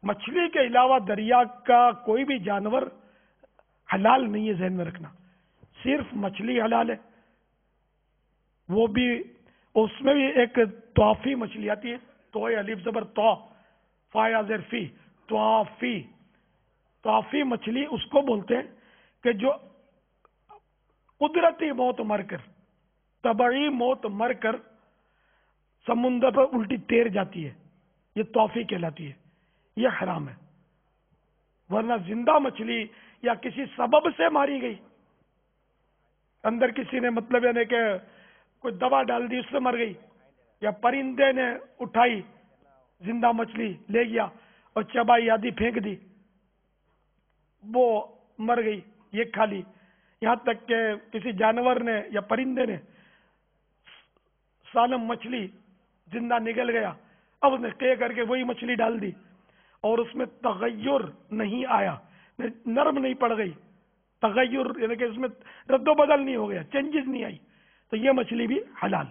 مچھلی کے علاوہ دریا کا کوئی بھی جانور حلال نہیں ہے، ذہن میں رکھنا، صرف مچھلی حلال ہے، وہ بھی اس میں بھی ایک توافی مچھلی آتی ہے، توئے الف زبر تو فا زیر فی، توافی مچھلی اس کو بولتے ہیں کہ جو قدرتی موت مر کر، طبعی موت مر کر سمندر پر الٹی تیر جاتی ہے، یہ توفی کہلاتی ہے، یہ حرام ہے۔ ورنہ زندہ مچھلی یا کسی سبب سے ماری گئی، اندر کسی نے مطلب یعنی کہ کوئی دوا ڈال دی، اس سے مر گئی، یا پرندے نے اٹھائی زندہ مچھلی لے گیا اور چبائی آدھی پھینک دی، وہ مر گئی، یہ کھا لی، یہاں تک کہ کسی جانور نے یا پرندے نے سالم مچھلی زندہ نگل گیا، اب اس نے قے کر کے وہی مچھلی ڈال دی اور اس میں تغیر نہیں آیا، نرم نہیں پڑ گئی، تغیر یعنی کہ اس میں رد و بدل نہیں ہو گیا، چینجز نہیں آئی، تو یہ مچھلی بھی حلال۔